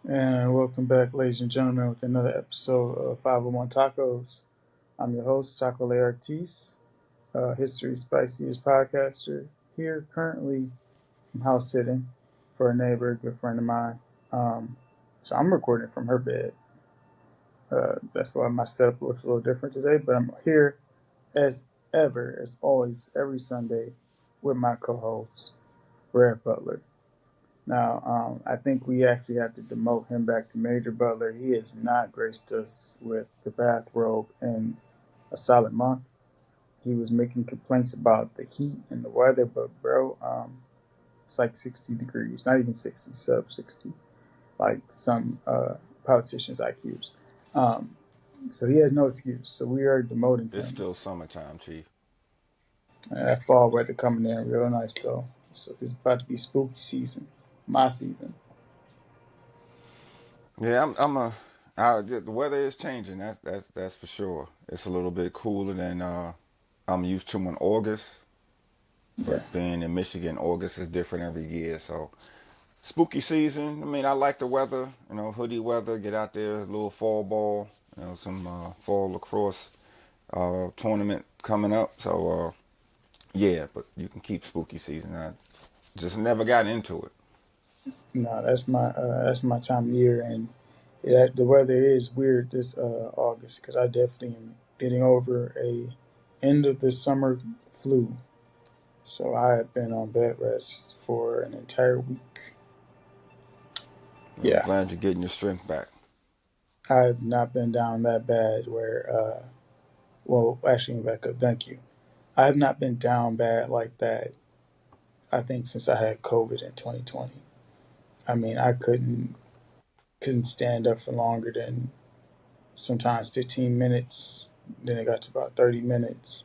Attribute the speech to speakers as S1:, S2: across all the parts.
S1: And welcome back, ladies and gentlemen, with another episode of 501 Tacos. I'm your host, Tako Artist, history spiciest podcaster. Here currently, I'm house sitting for a neighbor, a good friend of mine. So I'm recording from her bed. That's why my setup looks a little different today, but I'm here as ever, as always, every Sunday with my co-host, Rev Butler. Now, I think we actually have to demote him back to Major Butler. He has not graced us with the bathrobe in a solid month. He was making complaints about the heat and the weather, but bro, it's like 60 degrees, not even 60, sub 60, like some politicians' IQs. Um, so he has no excuse. So we are demoting
S2: It's
S1: him.
S2: still summertime, Chief.
S1: That fall weather coming in real nice though. So it's about to be spooky season, my season.
S2: Yeah, the weather is changing. That's for sure. It's a little bit cooler than I'm used to in August.
S1: Yeah.
S2: But being in Michigan, August is different every year. So spooky season. I mean, I like the weather. Hoodie weather. Get out there, a little fall ball. Some fall lacrosse tournament coming up. So yeah, but you can keep spooky season. I just never got into it.
S1: No, that's my time of year, and the weather is weird this August because I definitely am getting over a end of the summer flu. So I have been on bed rest for an entire week.
S2: Well, I'm
S1: Yeah,
S2: glad you're getting your strength back.
S1: I have not been down that bad. Well, actually, back up. Thank you. I have not been down bad like that. I think since I had COVID in 2020. I mean, I couldn't stand up for longer than sometimes 15 minutes. Then it got to about 30 minutes.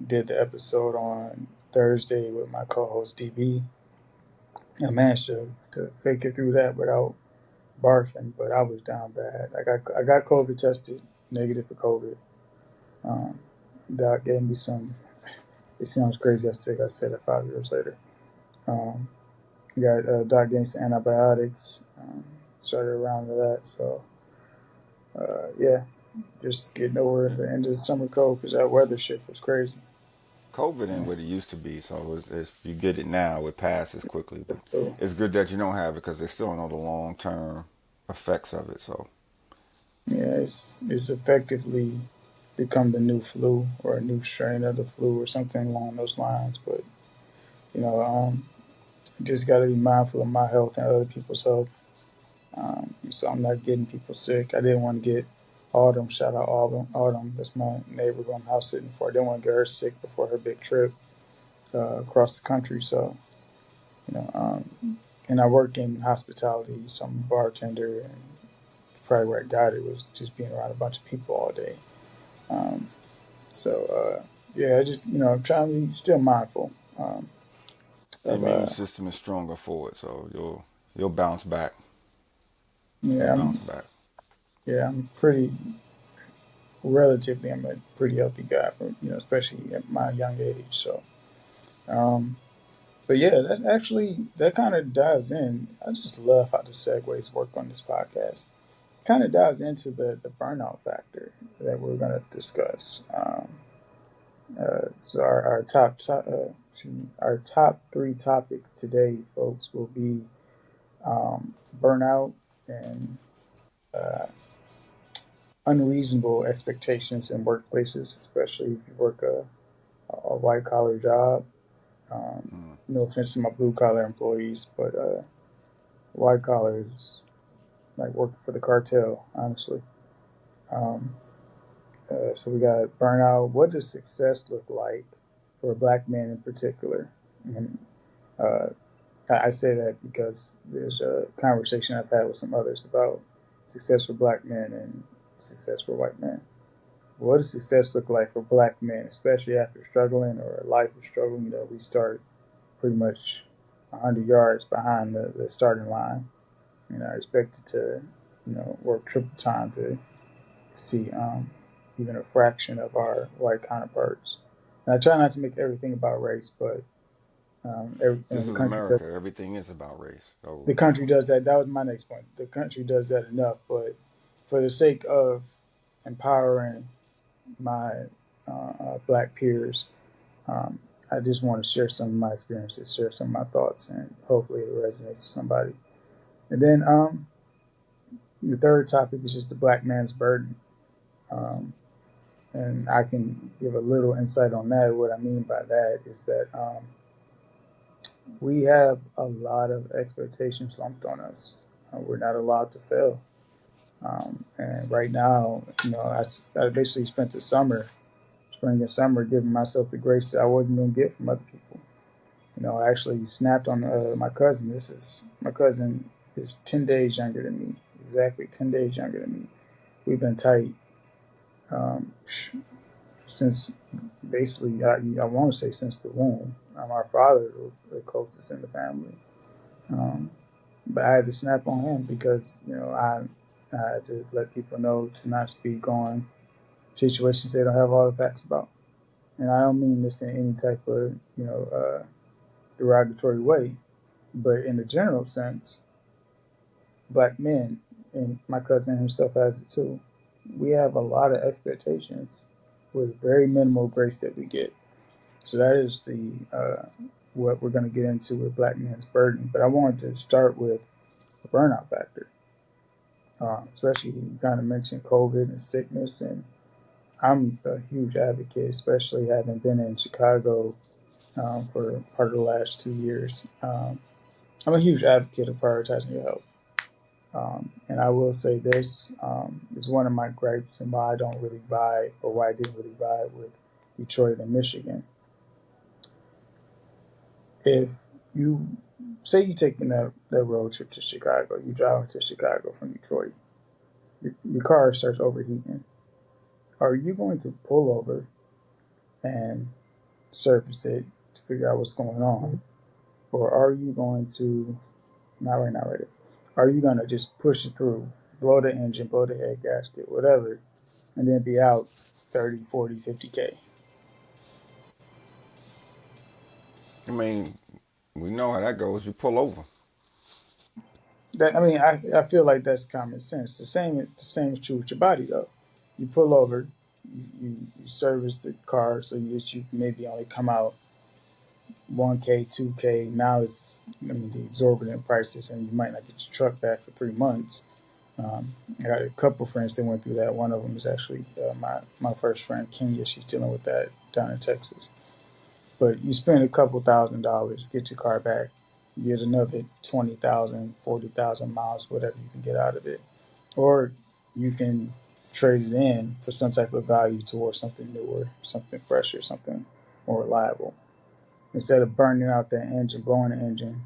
S1: Did the episode on Thursday with my co-host DB. I managed to fake it through that without barfing, but I was down bad. I got COVID tested, negative for COVID. Um, Doc gave me some. It sounds crazy. I still got said it 5 years later. Um, Doc gave me some antibiotics. Started around to that, so yeah, just getting over the end of the summer cold because that weather shift was crazy.
S2: COVID ain't
S1: Yeah,
S2: what it used to be, so if you get it now, it passes quickly.
S1: the
S2: But
S1: flu.
S2: it's good that you don't have it because they still don't know the long term effects of it. So
S1: Yeah, it's effectively become the new flu or a new strain of the flu or something along those lines. But you know, just got to be mindful of my health and other people's health. So I'm not getting people sick. I didn't want to get Autumn. Shout out Autumn. Autumn, that's my neighbor who I'm house sitting for. I didn't want to get her sick before her big trip across the country. So and I work in hospitality, so I'm a bartender, and probably where I got it was just being around a bunch of people all day. Um, so yeah, I just I'm trying to be still mindful
S2: your
S1: of
S2: immune system is stronger for it, so you'll bounce back. You'll
S1: yeah
S2: bounce
S1: I'm
S2: back.
S1: yeah I'm pretty relatively I'm a pretty healthy guy for especially at my young age. So um, but yeah, that kind of dives in. I just love how the segues work on this podcast. Kind of dives into the burnout factor that we're going to discuss. So our top three topics today, folks, will be burnout and uh, unreasonable expectations in workplaces, especially if you work a white collar job.
S2: Mm.
S1: No offense to my blue collar employees, but white collar is like working for the cartel, honestly. Um, so we got burnout. What does success look like for a black man in particular? And uh, I say that because there's a conversation I've had with some others about success for black men and success for white men. What does success look like for black men, especially after struggling or a life of struggle? We start pretty much 100 yards behind the starting line. I expected to, work triple time to see even a fraction of our white counterparts. And I try not to make everything about race, but And
S2: This
S1: the
S2: is
S1: country does
S2: America. Everything is about race. So
S1: the country does that. That was my next point. The country does that enough, but for the sake of empowering my black peers, um, I just want to share some of my experiences, share some of my thoughts, and hopefully it resonates with somebody. And then the third topic is just the black man's burden. Um, and I can give a little insight on that. What I mean by that is that we have a lot of expectations lumped on us. We're not allowed to fail. And right now, I basically spent the summer, spring and summer, giving myself the grace that I wasn't going to get from other people. I actually snapped on my cousin. My cousin is 10 days younger than me, exactly 10 days younger than me. We've been tight um, since basically, I want to say since the womb. Our father was the closest in the family. Um, but I had to snap on him because, I had to let people know to not speak on situations they don't have all the facts about. And I don't mean this in any type of, derogatory way, but in the general sense, black men, and my cousin himself has it too, we have a lot of expectations with very minimal grace that we get. So that is the what we're going to get into with black men's burden. But I wanted to start with the burnout factor, especially you kind of mentioned COVID and sickness, and I'm a huge advocate, especially having been in Chicago for part of the last 2 years. I'm a huge advocate of prioritizing your health. And I will say this is one of my gripes and why I don't really vibe, or why I didn't really vibe with Detroit and Michigan. If you say you're taking that road trip to Chicago, you driving to Chicago from Detroit, your car starts overheating. Are you going to pull over and service it to figure out what's going on? Or are you going to, not right, are you going to just push it through, blow the engine, blow the head gasket, whatever, and then be out 30, 40, 50K?
S2: I mean, we know how that goes. You pull over.
S1: I feel like that's common sense. The same is true with your body, though. You pull over, you service the car so that you maybe only come out 1K, 2K. Now the exorbitant prices, and you might not get your truck back for 3 months. I got a couple friends that went through that. One of them is actually my first friend, Kenya. She's dealing with that down in Texas. But you spend a couple $1,000s, get your car back, you get another 20,000, 40,000 miles, whatever you can get out of it. Or you can trade it in for some type of value towards something newer, something fresher, something more reliable. Instead of burning out that engine, blowing the engine,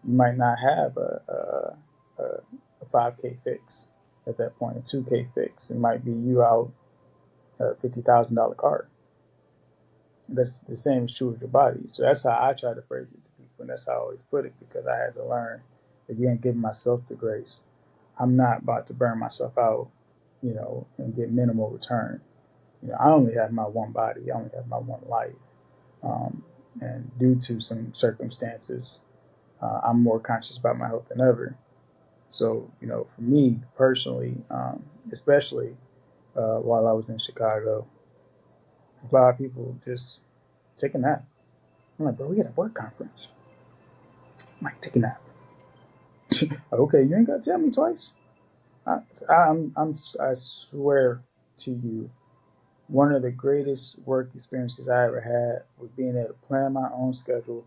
S1: you might not have a 5K fix at that point, a 2K fix. It might be you out a $50,000 car. That's the same is true with your body. So that's how I try to phrase it to people, and that's how I always put it, because I had to learn, again, giving myself the grace. I'm not about to burn myself out, and get minimal return. I only have my one body. I only have my one life. Um, and due to some circumstances, I'm more conscious about my health than ever. So, for me personally, especially while I was in Chicago, a lot of people just take a nap. I'm like, bro, we had a work conference. I'm like, take a nap. Okay, you ain't got to tell me twice. I swear to you, one of the greatest work experiences I ever had was being able to plan my own schedule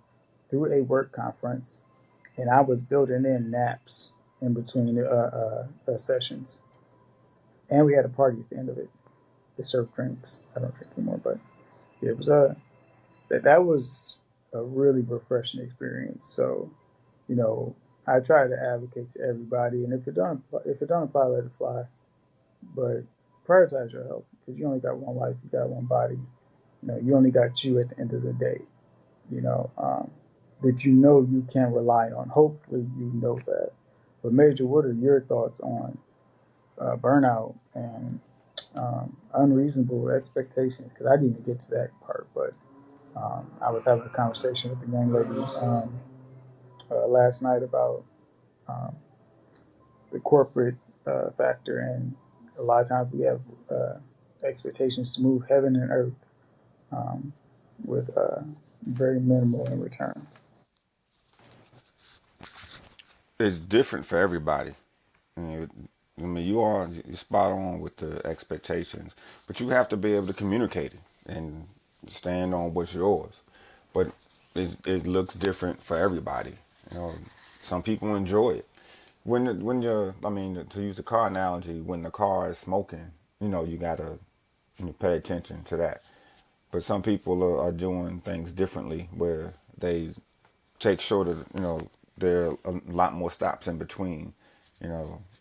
S1: through a work conference, and I was building in naps in between sessions, and we had a party at the end of it. They served drinks. I don't drink anymore, but it was that was a really refreshing experience. So, you know, I try to advocate to everybody, and if it don't apply, let it fly. But prioritize your health, because you only got one life, you got one body. You only got you at the end of the day. You know, that you can rely on. Hopefully, you know that. But Major, what are your thoughts on burnout and unreasonable expectations? Because I didn't even get to that part, but I was having a conversation with a young lady last night about um, the corporate factor, and a lot of times we have uh, expectations to move heaven and earth um, with very minimal in return.
S2: It's different for everybody. I mean, you're spot on with the expectations, but you have to be able to communicate it and stand on what's yours. But it looks different for everybody. You know, some people enjoy it. When you're, I mean, to use the car analogy, when the car is smoking, you gotta pay attention to that. But some people are doing things differently, where they take shorter, there are a lot more stops in between.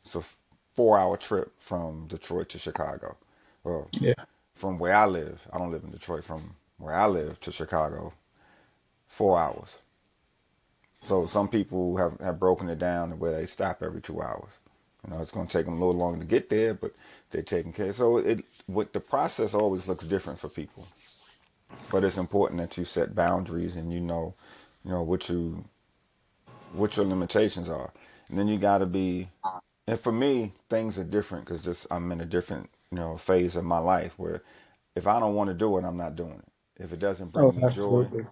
S2: It's a 4 hour trip from Detroit to Chicago. Well,
S1: Yeah.
S2: from where I live, I don't live in Detroit, from where I live to Chicago, 4 hours. So some people have broken it down where they stop every 2 hours. It's going to take them a little longer to get there, but they're taking care. So what the process always looks different for people. But it's important that you set boundaries and what your limitations are. And then you got to be. And for me, things are different because just I'm in a different phase of my life where if I don't want to do it, I'm not doing it. If it doesn't
S1: Oh,
S2: bring me joy,
S1: absolutely.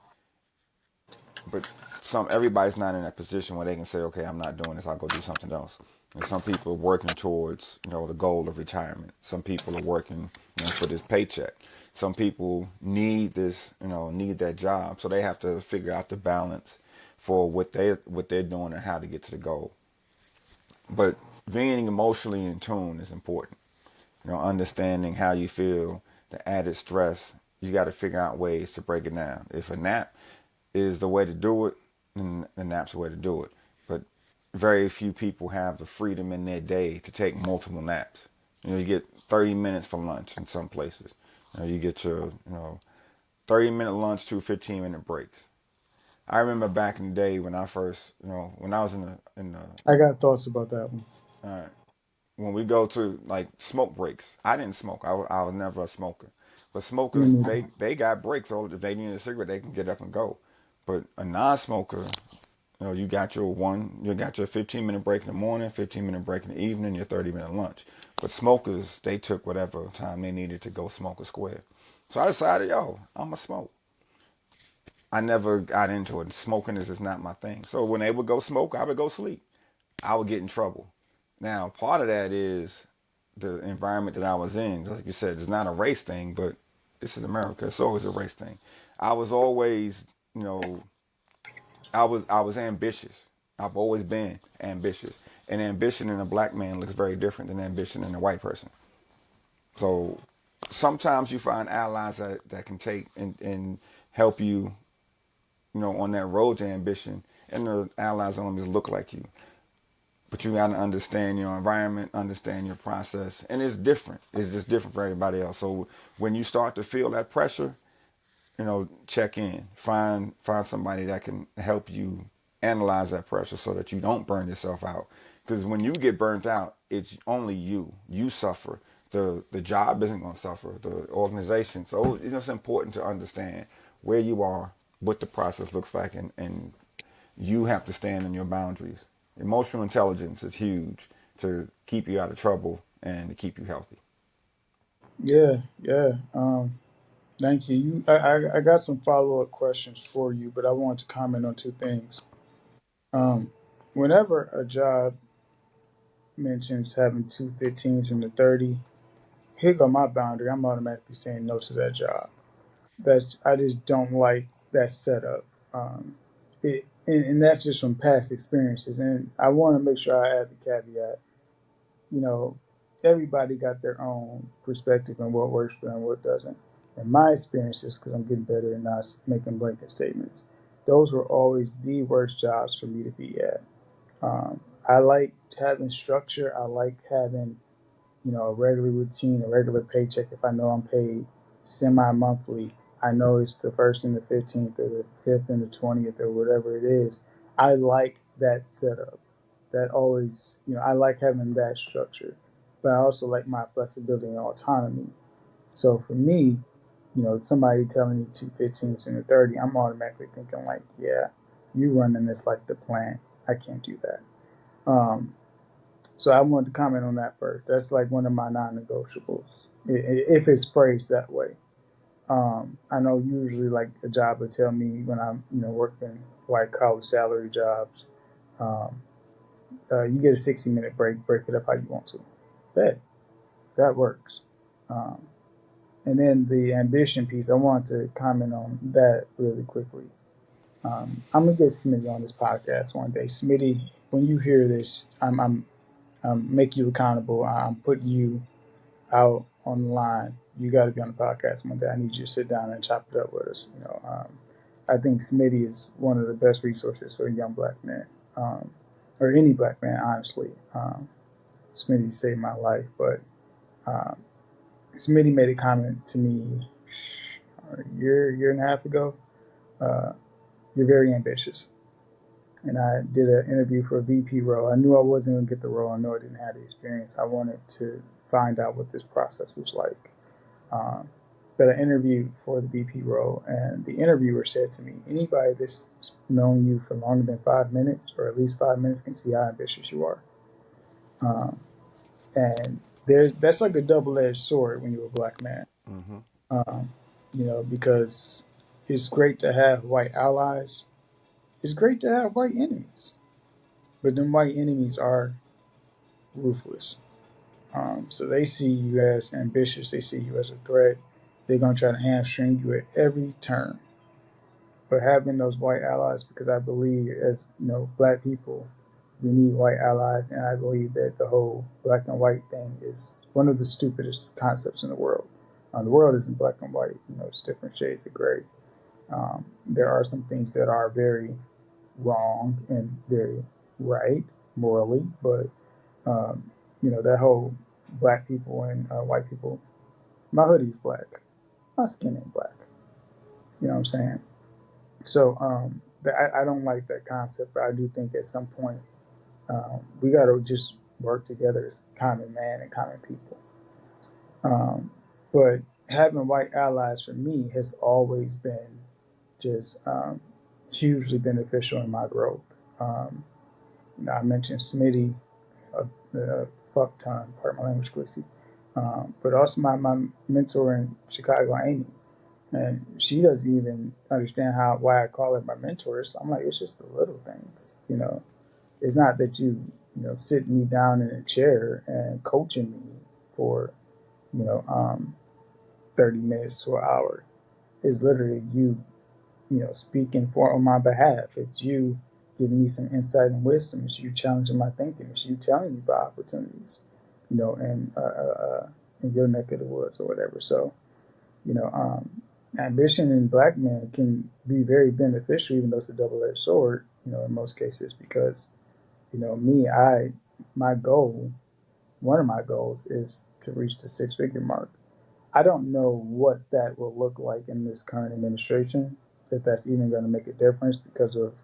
S2: but everybody's not in that position where they can say, okay, I'm not doing this, I'll go do something else. And some people are working towards the goal of retirement. Some people are working for this paycheck. Some people need this need that job, so they have to figure out the balance for what they're doing and how to get to the goal. But being emotionally in tune is important. Understanding how you feel, the added stress, you got to figure out ways to break it down. If a nap is the way to do it, then the nap's the way to do it. But very few people have the freedom in their day to take multiple naps. You get 30 minutes for lunch in some places. You get your 30-minute lunch to 15-minute breaks. I remember back in the day when I first, when I was in the
S1: I got thoughts about that one.
S2: uh, when we go to like smoke breaks. I didn't smoke. I was never a smoker. But
S1: Me
S2: smokers,
S1: neither.
S2: they got breaks. So if they need a cigarette, they can get up and go. But a non-smoker, you got your 15-minute break in the morning, 15-minute break in the evening, your 30-minute lunch. But smokers, they took whatever time they needed to go smoke a square. So I decided, yo, I'm going to smoke. I never got into it. Smoking is just not my thing. So when they would go smoke, I would go sleep. I would get in trouble. Now, part of that is the environment that I was in. Like you said, it's not a race thing, but this is America. It's always a race thing. I was always, you know, I was ambitious. I've always been ambitious. And ambition in a black man looks very different than ambition in a white person. So sometimes you find allies that can take and help you, on that road to ambition. And the allies don't always look like you. But you got to understand your environment, understand your process, and it's different. It's just different for everybody else. So when you start to feel that pressure, check in, find somebody that can help you analyze that pressure so that you don't burn yourself out. Because when you get burnt out, it's only you. You suffer. The job isn't going to suffer. The organization. So it's important to understand where you are, what the process looks like, and you have to stand in your boundaries. Emotional intelligence is huge to keep you out of trouble and to keep you healthy.
S1: Yeah, yeah. Thank you. I got some follow up questions for you, but I want to comment on two things. Um, Whenever a job mentions having two 15s and a 30, here go my boundary. I'm automatically saying no to that job. I just don't like that setup. And that's just from past experiences. And I want to make sure I add the caveat. You know, everybody got their own perspective on what works for them and what doesn't. And my experiences, because I'm getting better and not making blanket statements, those were always the worst jobs for me to be at. I like having structure. I like having a regular routine, a regular paycheck. If I know I'm paid semi-monthly, I know it's the first and the 15th or the 5th and the 20th or whatever it is. I like that setup. That always, I like having that structure, but I also like my flexibility and autonomy. So for me, somebody telling me 215 is in the 30, I'm automatically thinking like, yeah, you running this like the plant. I can't do that. Um, so I wanted to comment on that first. That's like one of my non-negotiables, if it's phrased that way. I know usually like a job would tell me when I'm working like college salary jobs, um, you get a 60-minute break it up how you want to. That works. Um, and then the ambition piece, I want to comment on that really quickly. I'm gonna get Smitty on this podcast one day. Smitty, when you hear this, I'm make you accountable. I'm putting you out on the line. You got to be on the podcast one day. I need you to sit down and chop it up with us. I think Smitty is one of the best resources for a young black man, or any black man, honestly. Smitty saved my life, but um, Smitty made a comment to me a year and a half ago. Uh, you're very ambitious. And I did an interview for a VP role. I knew I wasn't going to get the role. I know I didn't have the experience. I wanted to find out what this process was like. Um, but I interviewed for the VP role, and the interviewer said to me, anybody that's known you for longer than 5 minutes, or at least 5 minutes, can see how ambitious you are. Um, and that's like a double-edged sword when you're a black man.
S2: Mm-hmm.
S1: Um, because it's great to have white allies. It's great to have white enemies, but them white enemies are ruthless. So they see you as ambitious. They see you as a threat. They're gonna try to hamstring you at every turn. But having those white allies, because I believe, as black people, we need white allies, and I believe that the whole black and white thing is one of the stupidest concepts in the world. The world isn't black and white. It's different shades of gray. There are some things that are very wrong and very right morally, but that whole black people and white people. My hoodie's black. My skin ain't black. You know what I'm saying? So I don't like that concept, but I do think at some point we got to just work together as common man and common people. But having white allies for me has always been just hugely beneficial in my growth. Um, I mentioned Smitty a fuck ton, pardon my language, Glissy. But also my mentor in Chicago, Amy. And she doesn't even understand why I call her my mentor. So I'm like, it's just the little things. It's not that sitting me down in a chair and coaching me for, you know, um, 30 minutes to an hour. It's literally you speaking for on my behalf. It's you giving me some insight and wisdom. It's you challenging my thinking. It's you telling me about opportunities, and in your neck of the woods or whatever. So, ambition in black men can be very beneficial, even though it's a double-edged sword, in most cases, because, me, my goal, one of my goals is to reach the six-figure mark. I don't know what that will look like in this current administration, if that's even going to make a difference because of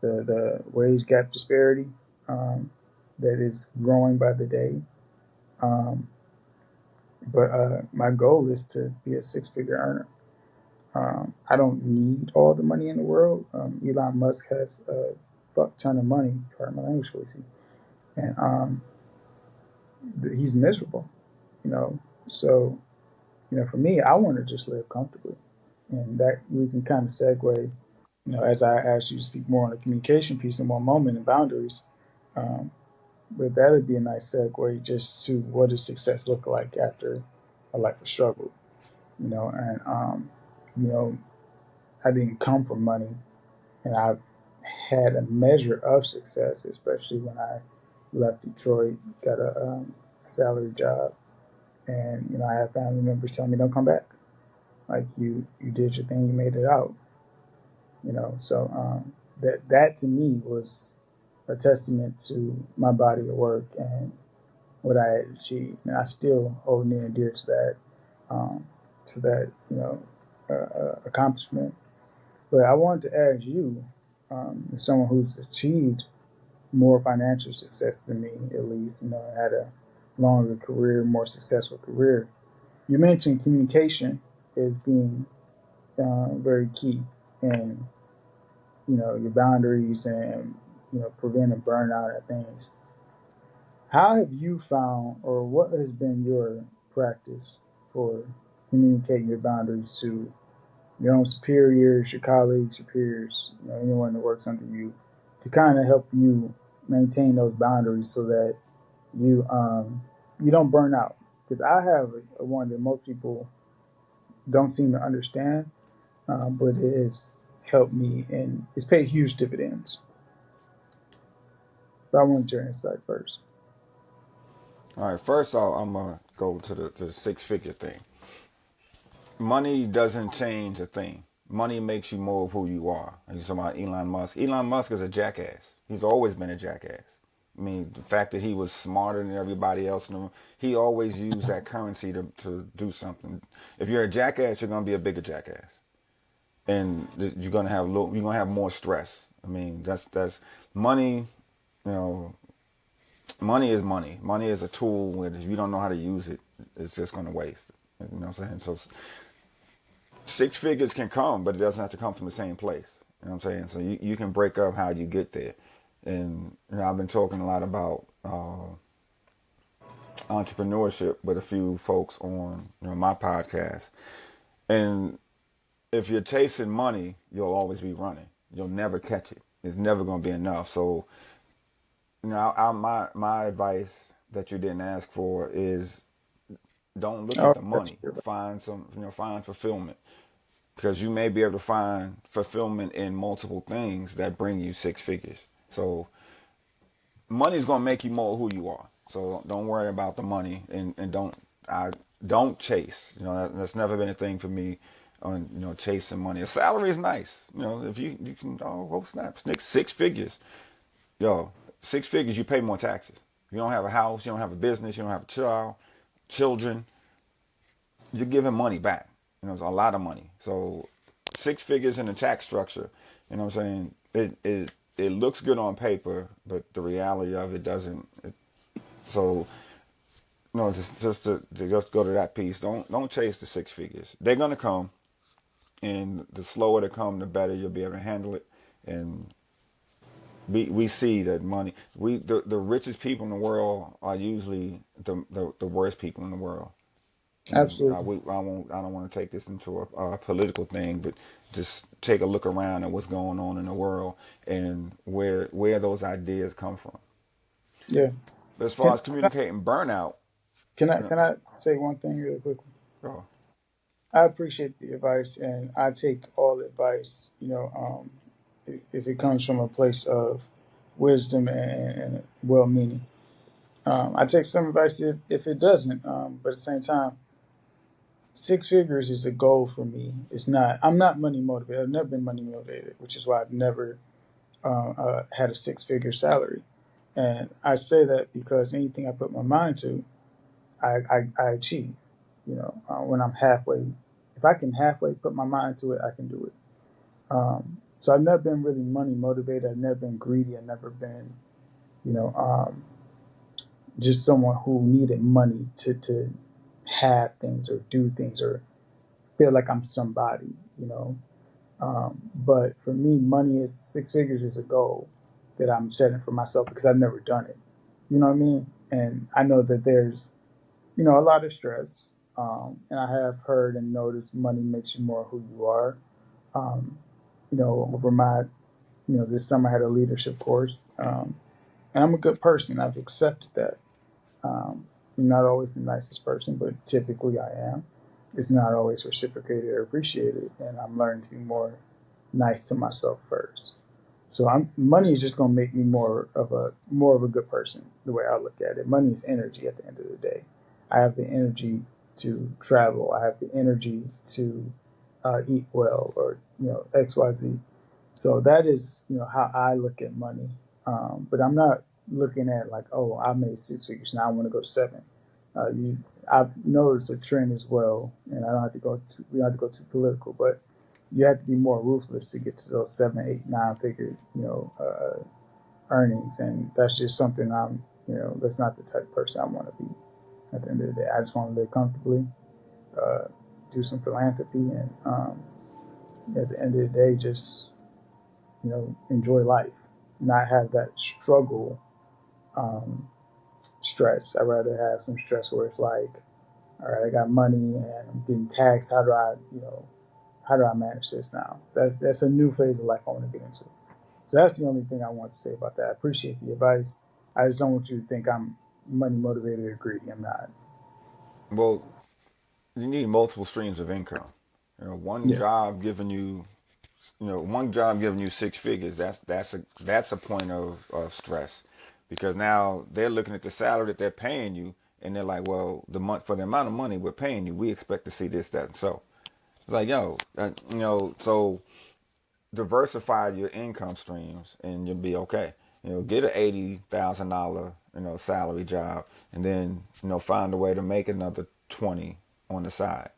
S1: the wage gap disparity that is growing by the day. Um, but my goal is to be a six-figure earner. I don't need all the money in the world. Elon Musk has a fuck ton of money, pardon my language, and he's miserable, you know. So, for me, I want to just live comfortably, and that we can kind of segue, as I asked you to speak more on the communication piece in one moment and boundaries. Um, but that would be a nice segue just to what does success look like after a life of struggle, and you know, I didn't come from money, and I've had a measure of success, especially when I left Detroit, got a salary job, and I had family members telling me don't come back. Like you did your thing, you made it out. So that to me was a testament to my body of work and what I had achieved, and I still hold near and dear um, to that accomplishment. But I wanted to ask you, as someone who's achieved more financial success than me, at least, had a longer career, more successful career. You mentioned communication, is being very key in your boundaries and preventing burnout and things. How have you found, or what has been your practice for communicating your boundaries to your own superiors, your colleagues, your peers, anyone that works under you, to kind of help you maintain those boundaries so that you don't burn out? Because I have a one that most people don't seem to understand, but it has helped me and it's paid huge dividends. But I want your insight first.
S2: All right, first off, I'm gonna go to the six figure thing. Money doesn't change a thing. Money makes you more of who you are. And you're talking about Elon Musk. Elon Musk is a jackass. He's always been a jackass. I mean, the fact that he was smarter than everybody else in the room, he always used that currency to do something. If you're a jackass, you're gonna be a bigger jackass, and you're gonna have more stress. I mean, that's money. You know, money is money. Money is a tool. Where if you don't know how to use it, it's just gonna waste. You know what I'm saying? So six figures can come, but it doesn't have to come from the same place. You know what I'm saying? So you can break up how you get there. And I've been talking a lot about entrepreneurship with a few folks on my podcast. And if you're chasing money, you'll always be running. You'll never catch it. It's never going to be enough. So my advice that you didn't ask for is don't look
S1: Oh,
S2: at the
S1: that's
S2: money.
S1: good.
S2: Find fulfillment, because you may be able to find fulfillment in multiple things that bring you six figures. So money's gonna make you more who you are. So don't worry about the money, and don't chase. That's never been a thing for me. On chasing money. A salary is nice. If you can snap six figures, yo, six figures, you pay more taxes. You don't have a house, you don't have a business, you don't have a children, you're giving money back. It's a lot of money. So six figures in the tax structure, what I'm saying? It looks good on paper, but the reality of it doesn't. So just go to that piece. Don't chase the six figures. They're gonna come, and the slower they come, the better you'll be able to handle it. And we see that money. The richest people in the world are usually the worst people in the world. And
S1: Absolutely.
S2: I don't want to take this into a political thing, but just take a look around at what's going on in the world and where those ideas come from.
S1: Yeah.
S2: But as far
S1: Can
S2: as communicating burnout, you know,
S1: can I say one thing really quickly?
S2: oh,
S1: I appreciate the advice, and I take all advice. If it comes from a place of wisdom and well-meaning, I take some advice if it doesn't. But at the same time, six figures is a goal for me. It's not. I'm not money motivated. I've never been money motivated, which is why I've never had a six-figure salary. And I say that because anything I put my mind to, I achieve. When I'm halfway, if I can halfway put my mind to it, I can do it. So I've never been really money motivated. I've never been greedy. I've never been, you know, um, just someone who needed money to have things or do things or feel like I'm somebody. But for me, money is six figures is a goal that I'm setting for myself because I've never done it. You know what I mean? And I know that there's a lot of stress. And I have heard and noticed money makes you more who you are. Um, over this summer I had a leadership course. And I'm a good person. I've accepted that. I'm not always the nicest person, but typically I am. It's not always reciprocated or appreciated. And I'm learning to be more nice to myself first. So money is just going to make me more of a good person. The way I look at it, money is energy. At the end of the day, I have the energy to travel. I have the energy to eat well, or XYZ. So that is how I look at money. But I'm not looking at like, oh, I made six figures, now I want to go to seven. I've noticed a trend as well, and I don't have to go too, we don't have to go too political, but you have to be more ruthless to get to those seven, eight, nine figure, earnings, and that's just something that's not the type of person I want to be. At the end of the day, I just want to live comfortably, uh, do some philanthropy, and at the end of the day, just enjoy life, not have that struggle, um, stress. I'd rather have some stress where it's like, all right, I got money and I'm getting taxed. How do I manage this now? That's a new phase of life I want to get into. So that's the only thing I want to say about that. I appreciate the advice. I just don't want you to think I'm money motivated or greedy. I'm not.
S2: Well, you need multiple streams of income. One
S1: Yeah.
S2: job giving you, one job giving you six figures. That's a point of stress, because now they're looking at the salary that they're paying you, and they're like, well, the month for the amount of money we're paying you, we expect to see this, that, and so. It's like, so diversify your income streams and you'll be okay. Get a $80,000 salary job, and then find a way to make another 20 on the side.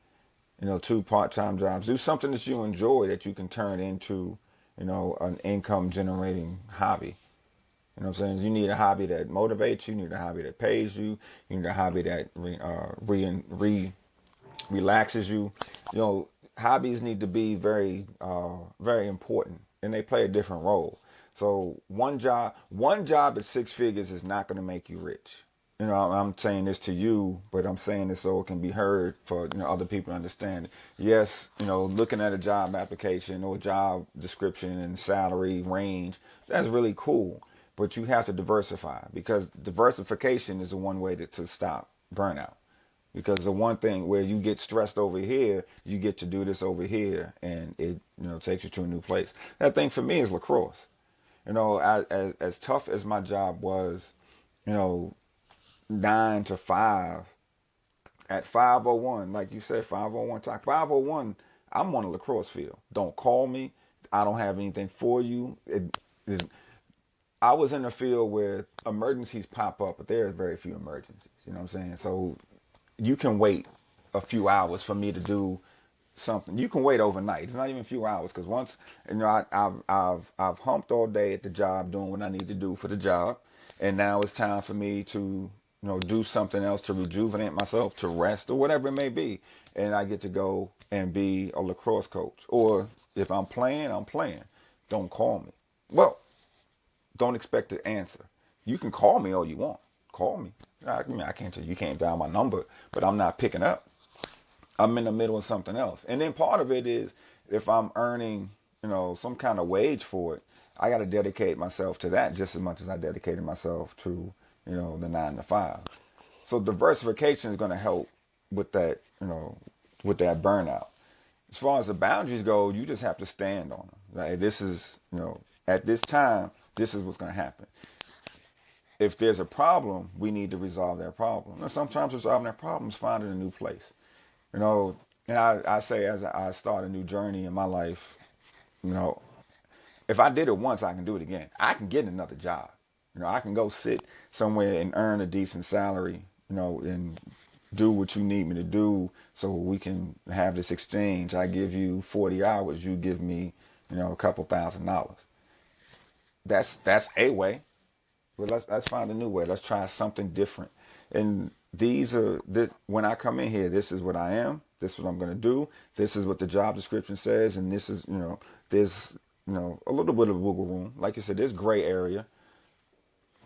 S2: Two part-time jobs. Do something that you enjoy that you can turn into an income generating hobby. You know what I'm saying? You need a hobby that motivates you. You need a hobby that pays you. You need a hobby that relaxes you. Hobbies need to be very important, and they play a different role. So one job at six figures is not going to make you rich. I'm saying this to you, but I'm saying this so it can be heard for other people to understand. Yes, looking at a job application or job description and salary range, that's really cool. But you have to diversify, because diversification is the one way to stop burnout. Because the one thing where you get stressed over here, you get to do this over here, and it takes you to a new place. That thing for me is lacrosse. As tough as my job was, you know, 9 to 5 at 501, like you said, 501 Tako, 501. I'm on a lacrosse field. Don't call me. I don't have anything for you. I was in a field where emergencies pop up, but there are very few emergencies. You know what I'm saying? So you can wait a few hours for me to do something. You can wait overnight. It's not even a few hours, because once I've humped all day at the job doing what I need to do for the job, and now it's time for me to do something else to rejuvenate myself, to rest, or whatever it may be, and I get to go and be a lacrosse coach. Or if I'm playing, I'm playing. Don't call me. Well, don't expect to answer. You can call me all you want. Call me. I can't tell you, you can't dial my number, but I'm not picking up. I'm in the middle of something else. And then part of it is, if I'm earning, some kind of wage for it, I got to dedicate myself to that just as much as I dedicated myself to, the 9 to 5. So diversification is going to help with that, with that burnout. As far as the boundaries go, you just have to stand on them. Like, this is, at this time, this is what's going to happen. If there's a problem, we need to resolve that problem. And sometimes resolving that problem is finding a new place. And I say, as I start a new journey in my life, you know, if I did it once, I can do it again. I can get another job. I can go sit somewhere and earn a decent salary, and do what you need me to do, so we can have this exchange. I give you 40 hours, you give me, a couple $1,000. That's a way. But let's find a new way. Let's try something different. And when I come in here, this is what I am. This is what I'm going to do. This is what the job description says. And this is, there's, a little bit of wiggle room. Like you said, there's gray area.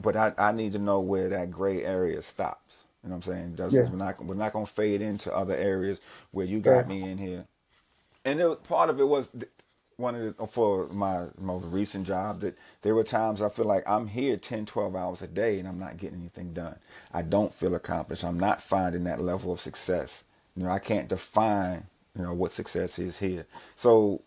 S2: But I need to know where that gray area stops. You know what I'm saying?
S1: Yeah.
S2: We're not going to fade into other areas where you
S1: Right.
S2: got me in here. And part of it was one of for my most recent job, that there were times I feel like I'm here 10, 12 hours a day and I'm not getting anything done. I don't feel accomplished. I'm not finding that level of success. I can't define, what success is here. So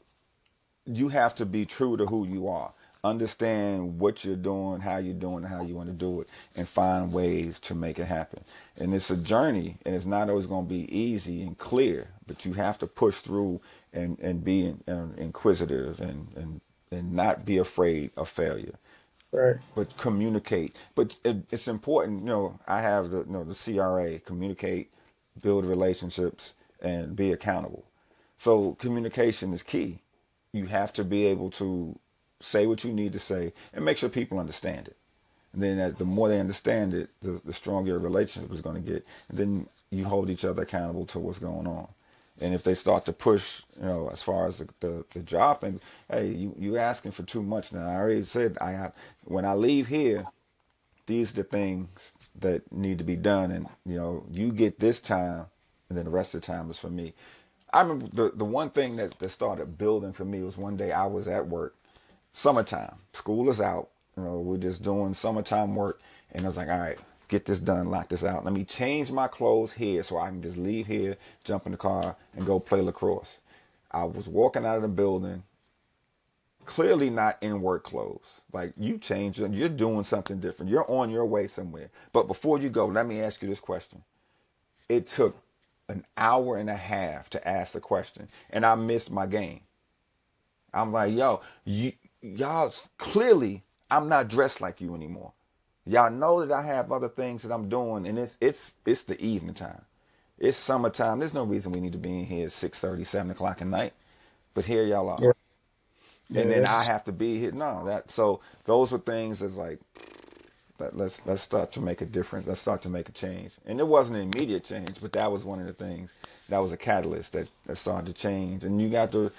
S2: you have to be true to who you are. Understand what you're doing, how you're doing, and how you want to do it, and find ways to make it happen. And it's a journey, and it's not always going to be easy and clear, but you have to push through and be inquisitive and not be afraid of failure,
S1: Right.
S2: but communicate. But it's important, I have the CRA, communicate, build relationships, and be accountable. So communication is key. You have to be able to say what you need to say and make sure people understand it. And then the more they understand it, the stronger your relationship is going to get. And then you hold each other accountable to what's going on. And if they start to push, as far as the job thing, hey, you asking for too much now. I already said I have, when I leave here, these are the things that need to be done, and you get this time, and then the rest of the time is for me. I remember the one thing that started building for me was one day I was at work, summertime, school is out, we're just doing summertime work, and I was like, all right, get this done, lock this out. Let me change my clothes here so I can just leave here, jump in the car, and go play lacrosse. I was walking out of the building, clearly not in work clothes. Like, you changed them, you're doing something different. You're on your way somewhere. But before you go, let me ask you this question. It took an hour and a half to ask the question, and I missed my game. I'm like, yo, y'all clearly I'm not dressed like you anymore. Y'all know that I have other things that I'm doing, and it's the evening time. It's summertime. There's no reason we need to be in here at 6:30, 7 o'clock at night. But here y'all are.
S1: Yeah,
S2: And
S1: yeah,
S2: then I
S1: that's
S2: have to be here. No, that so those were things that's like, let's start to make a difference. Let's start to make a change. And it wasn't an immediate change, but that was one of the things that was a catalyst that started to change. And you got to,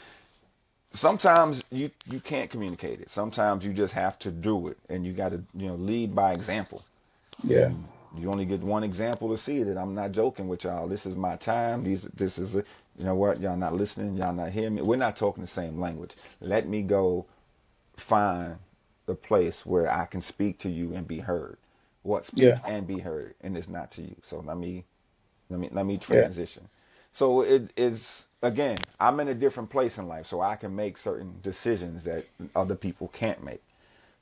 S2: sometimes you can't communicate it. Sometimes you just have to do it, and you got to lead by example.
S1: yeah,
S2: And you only get one example to see that. I'm not joking with y'all. This is my time. This is a, you know what? Y'all not listening. Y'all not hearing me. We're not talking the same language. Let me go find the place where I can speak to you and be heard. What,
S1: yeah,
S2: speak and be heard, and it's not to you. So let me
S1: yeah,
S2: transition. So it is, again, I'm in a different place in life, so I can make certain decisions that other people can't make.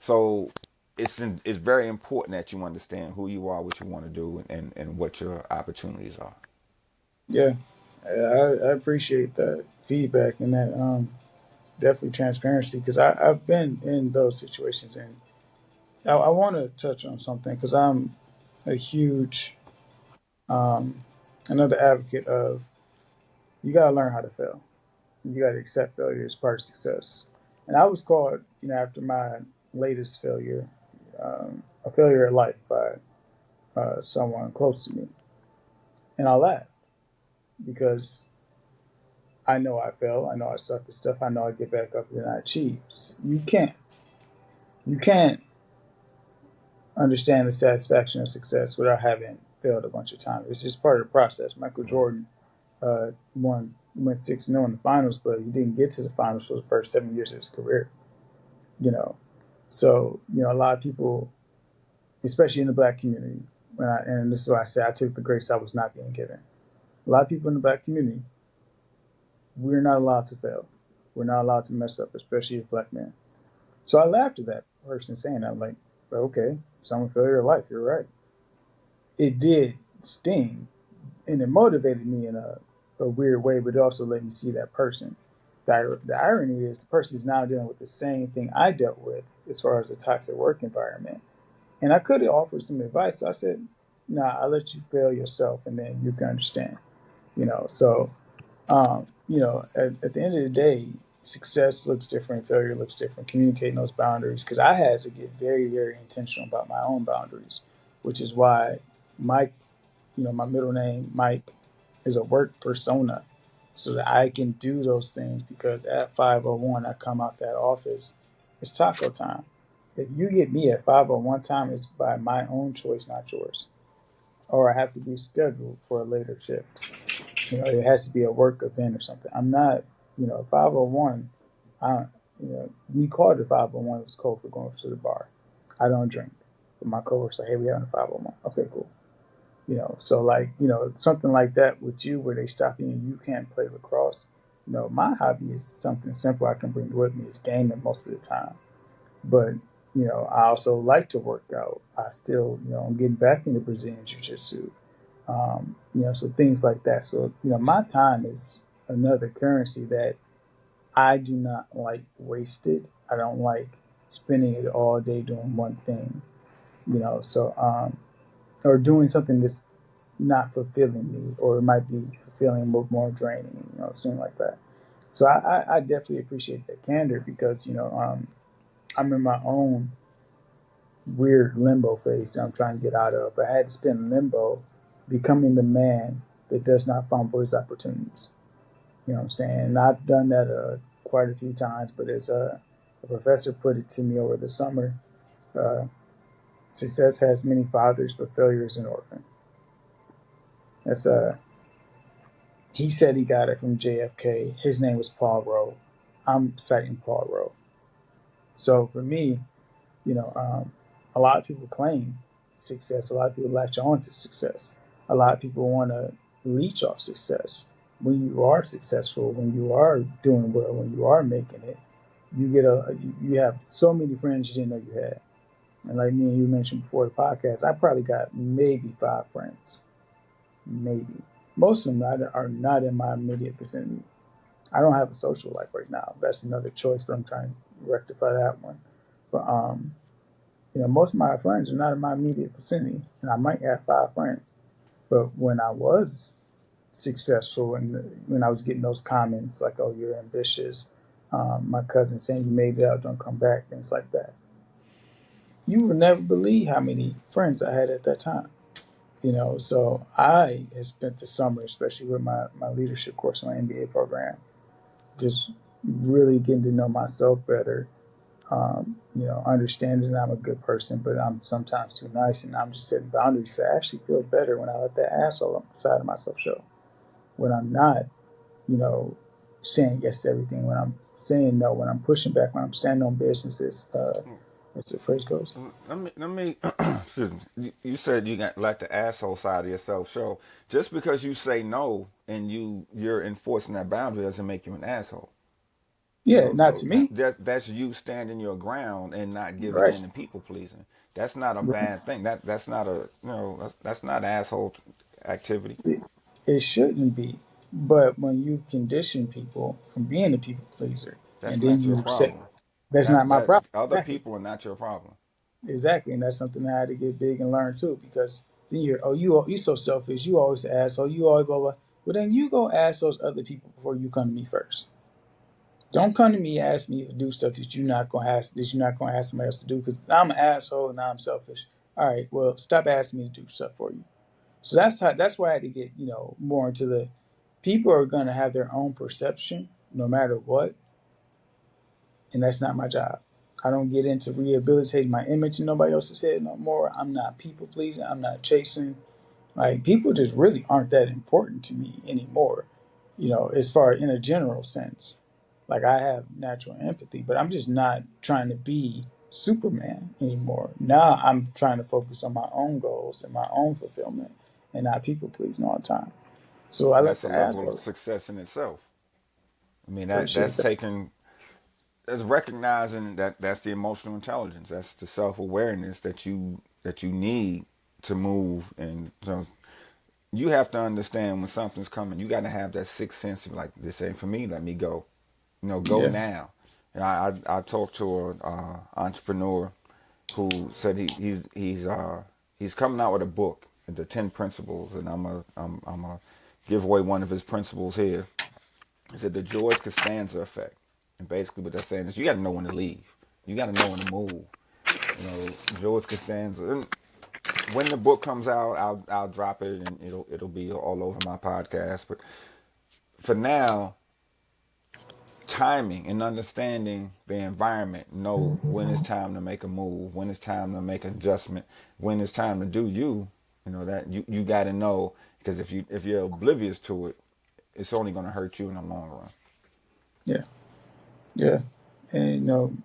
S2: So it's very important that you understand who you are, what you want to do, and what your opportunities are.
S1: yeah. I appreciate that feedback and that definitely transparency because I've been in those situations and I want to touch on something because I'm a huge um, another advocate of you got to learn how to fail. You got to accept failure as part of success. And I was called, after my latest failure, a failure at life by someone close to me, and I laughed because I know I fail. I know I suck at stuff. I know I get back up and I achieve. You can't understand the satisfaction of success without having failed a bunch of times. It's just part of the process. Michael Jordan went 6-0 in the finals, but he didn't get to the finals for the first 7 years of his career. You know, so a lot of people, especially in the black community, and this is why I say I took the grace I was not being given. A lot of people in the black community, we're not allowed to fail. We're not allowed to mess up, especially as black men. So I laughed at that person saying that. I'm like, okay, some failure of life. You're right. It did sting, and it motivated me in a weird way, but it also let me see that person. The irony is the person is now dealing with the same thing I dealt with as far as a toxic work environment. And I could have offered some advice. So I said, nah, I'll let you fail yourself and then you can understand. So at the end of the day, success looks different, failure looks different, communicating those boundaries. Because I had to get very, very intentional about my own boundaries, which is why Mike, my middle name, Mike, is a work persona so that I can do those things. Because at 501, I come out that office, it's taco time. If you get me at 501 time, it's by my own choice, not yours. Or I have to be scheduled for a later shift. It has to be a work event or something. I'm not, 501. I, we called it 501. It was code for going to the bar. I don't drink. But my coworkers say, hey, we having a 501. Okay, cool. So like, something like that with you where they stop you and you can't play lacrosse. My hobby is something simple I can bring with me. It's gaming most of the time. But, I also like to work out. I still, I'm getting back into Brazilian Jiu Jitsu. So things like that. So, my time is another currency that I do not like wasted. I don't like spending it all day doing one thing, or doing something that's not fulfilling me, or it might be fulfilling but more draining, something like that. So I definitely appreciate that candor because, I'm in my own weird limbo phase that I'm trying to get out of. But I had to spend limbo becoming the man that does not fumble his opportunities. You know what I'm saying? And I've done that quite a few times, but it's a professor put it to me over the summer. Uh, Success has many fathers, but failure is an orphan. That's he said he got it from JFK. His name was Paul Rowe. I'm citing Paul Rowe. So for me, you know, a lot of people claim success. A lot of people latch on to success. A lot of people want to leech off success. When you are successful, when you are doing well, when you are making it, you have so many friends you didn't know you had. And like me and you mentioned before the podcast, I probably got maybe 5 friends, maybe. Most of them are not in my immediate vicinity. I don't have a social life right now. That's another choice, but I'm trying to rectify that one. But most of my friends are not in my immediate vicinity, and I might have 5 friends. But when I was successful, and when I was getting those comments like, "Oh, you're ambitious," my cousin saying, "You made it out, don't come back," things like that. You would never believe how many friends I had at that time. So I have spent the summer, especially with my leadership course, my MBA program, just really getting to know myself better. Understanding that I'm a good person, but I'm sometimes too nice, and I'm just setting boundaries. So I actually feel better when I let that asshole side of myself show. When I'm not, you know, saying yes to everything. When I'm saying no. When I'm pushing back. When I'm standing on business. As the phrase goes.
S2: Let me excuse me. You said you got like the asshole side of yourself. So just because you say no and you're enforcing that boundary doesn't make you an asshole.
S1: Yeah,
S2: So
S1: not to me.
S2: that's you standing your ground and not giving
S1: Right.
S2: in to people pleasing. That's not a
S1: Right.
S2: bad thing. That's not a that's not asshole activity.
S1: It, it shouldn't be. But when you condition people from being a people pleaser,
S2: That's
S1: and then
S2: not your
S1: you say,
S2: problem.
S1: "That's not my
S2: That
S1: problem."
S2: other
S1: Exactly.
S2: people are not your problem.
S1: Exactly, and that's something I had to get big and learn too. Because then you're, oh, you so selfish. You always the asshole. You always blah blah. But then you go ask those other people before you come to me first. Don't come to me and ask me to do stuff that you're not gonna ask somebody else to do. Because I'm an asshole and I'm selfish. All right, well, stop asking me to do stuff for you. So that's why I had to get more into the people are gonna have their own perception no matter what, and that's not my job. I don't get into rehabilitating my image in nobody else's head no more. I'm not people pleasing. I'm not chasing. Like people just really aren't that important to me anymore. As far in a general sense. Like I have natural empathy, but I'm just not trying to be Superman anymore. Now I'm trying to focus on my own goals and my own fulfillment, and not people pleasing all the time. So I
S2: And
S1: let
S2: that's a
S1: the
S2: level of
S1: asshole
S2: success in itself. I mean
S1: appreciate
S2: that's
S1: that.
S2: taking that's recognizing that that's the emotional intelligence. That's the self awareness that you need to move. And so you have to understand when something's coming. You got to have that sixth sense of like, this ain't for me. Let me go. Go
S1: Yeah.
S2: now. I talked to a entrepreneur who said he's coming out with a book, the 10 principles, and I'm a give away one of his principles here. He said the George Costanza effect, and basically what they're saying is you got to know when to leave, you got to know when to move. George Costanza. And when the book comes out, I'll drop it and it'll be all over my podcast. But for now, timing and understanding the environment, know when it's time to make a move, when it's time to make an adjustment, when it's time to do you. That you got to know, because if you're oblivious to it, it's only going to hurt you in the long run.
S1: Yeah. Yeah. And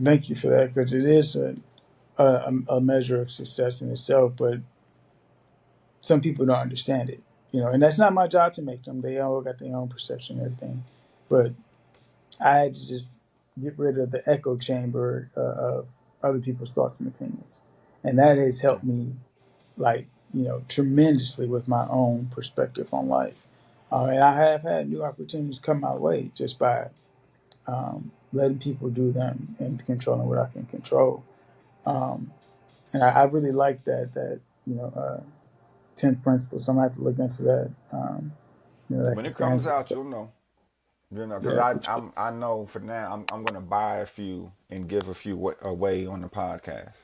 S1: thank you for that because it is a measure of success in itself, but some people don't understand it. And that's not my job to make them. They all got their own perception and everything. But I had to just get rid of the echo chamber of other people's thoughts and opinions, and that has helped me, like tremendously with my own perspective on life. And I have had new opportunities come my way just by letting people do them and controlling what I can control. Um, and I really like that 10 principles. So I'm gonna have to look into that. That
S2: When
S1: can
S2: it
S1: stand.
S2: comes out, you'll know. Because
S1: Yeah, appreciate
S2: I know for now I'm going to buy a few and give a few away on the podcast.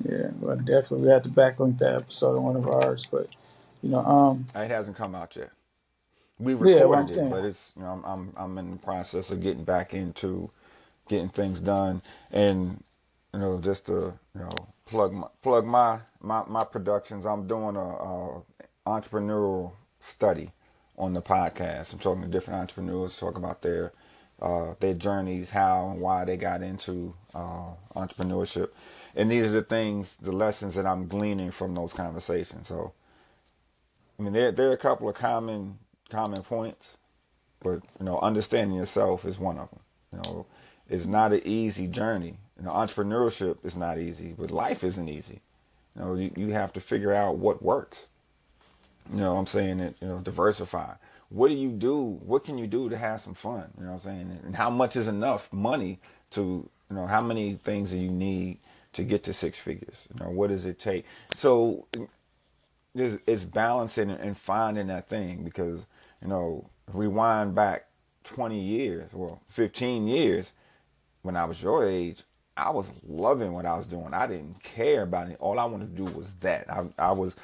S1: it. Yeah, well, definitely we have to backlink that episode on one of ours, but you know,
S2: It hasn't come out yet. We
S1: Yeah, what I'm
S2: recorded it,
S1: saying.
S2: but it's I'm in the process of getting back into getting things done, and just to plug my productions. I'm doing a entrepreneurial study on the podcast. I'm talking to different entrepreneurs, talk about their journeys, how and why they got into entrepreneurship, and these are the things, the lessons that I'm gleaning from those conversations. So I mean, there are a couple of common points, but understanding yourself is one of them. It's not an easy journey. Entrepreneurship is not easy, but life isn't easy. You have to figure out what works. I'm saying? It, diversify. What do you do? What can you do to have some fun? You know what I'm saying? And how much is enough money to, how many things do you need to get to six figures? What does it take? So it's balancing and finding that thing, because rewind back 20 years, well, 15 years, when I was your age, I was loving what I was doing. I didn't care about it. All I wanted to do was that. I was,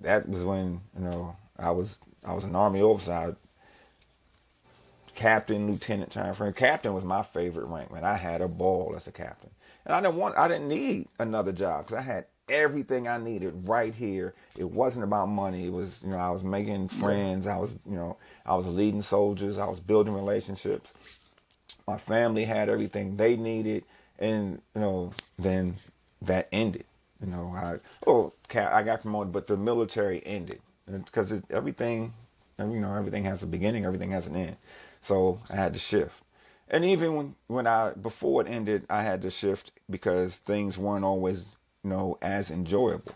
S2: that was when I was an army officer. Captain, lieutenant, time frame. Captain was my favorite rank, man. I had a ball as a captain, and I didn't need another job because I had everything I needed right here. It wasn't about money. It was, I was making
S1: Yeah,
S2: friends. I was leading soldiers. I was building relationships. My family had everything they needed, and then that ended. I got promoted, but the military ended because everything, everything has a beginning, everything has an end. So I had to shift, and even when I before it ended, I had to shift because things weren't always as enjoyable.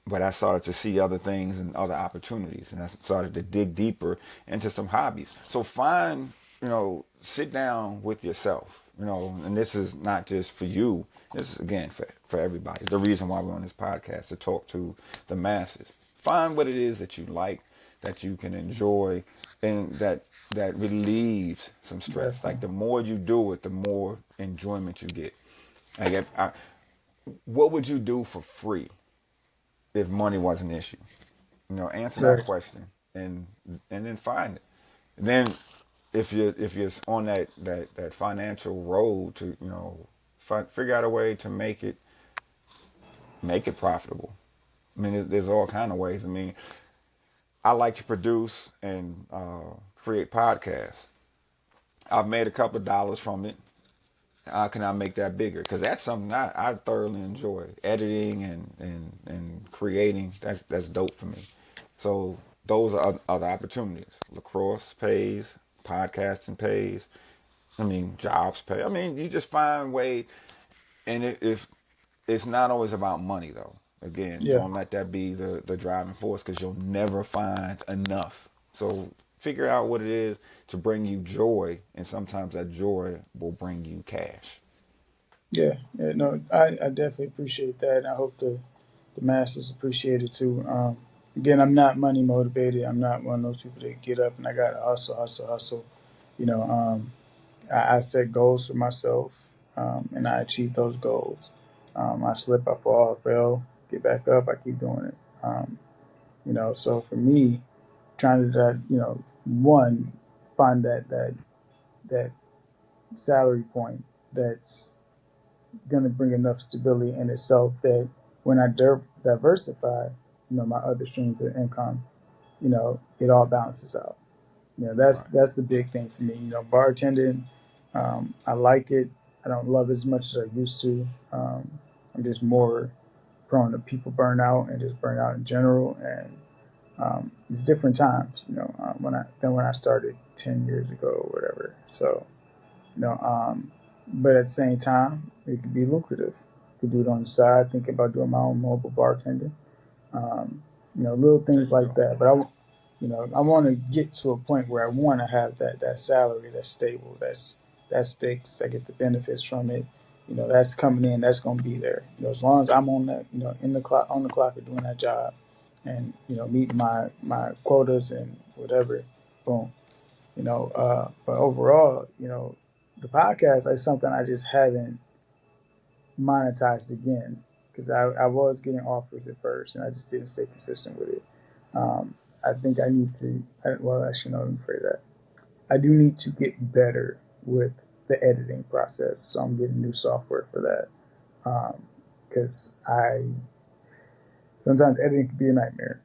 S2: But I started to see other things and other opportunities, and I started to dig deeper into some hobbies. So sit down with yourself, and this is not just for you. This is again for everybody. The reason why we're on this podcast, to talk to the masses. Find what it is that you like, that you can enjoy, and that relieves some stress. Like
S1: definitely.
S2: the more you do it, the more enjoyment you get. Like what would you do for free if money was an issue? Answer that
S1: Right.
S2: question, and then find it. And then if you're on that financial road to figure out a way to make it profitable. I mean, there's all kind of ways. I mean, I like to produce and create podcasts. I've made a couple of dollars from it. How can I make that bigger? Because that's something I thoroughly enjoy. Editing and creating, that's dope for me. So those are other opportunities. Lacrosse pays, podcasting pays. I mean, jobs pay. I mean, you just find ways. And if it's not always about money, though. Again,
S1: Yeah.
S2: don't let that be the driving force, because you'll never find enough. So figure out what it is to bring you joy, and sometimes that joy will bring you cash.
S1: Yeah. Yeah. No, I definitely appreciate that. And I hope the masters appreciate it too. Again, I'm not money motivated. I'm not one of those people that get up and I got to hustle, hustle, hustle. You know, I set goals for myself, and I achieve those goals. I slip, I fall, I fail, get back up, I keep doing it. So for me, trying to that, one, find that salary point that's going to bring enough stability in itself that when I diversify, my other streams of income, it all balances out. That's
S2: Right.
S1: that's the big thing for me. Bartending, I like it. I don't love it as much as I used to. I'm just more prone to people burnout and just burnout in general. And it's different times, when I started 10 years ago or whatever. So but at the same time, it could be lucrative. You could do it on the side. Think about doing my own mobile bartending. Little
S2: There
S1: things
S2: you
S1: like
S2: go.
S1: that. But I want to get to a point where I want to have that salary that's stable, that's fixed. I get the benefits from it. That's coming in. That's going to be there. As long as I'm on that, in the clock, on the clock, or doing that job, and meeting my quotas and whatever. Boom. But overall, the podcast is something I just haven't monetized again because I was getting offers at first and I just didn't stay consistent with it. Um, I think I need to. Well, actually, no, let me phrase that. I do need to get better with the editing process, so I'm getting new software for that. Because I sometimes editing can be a nightmare.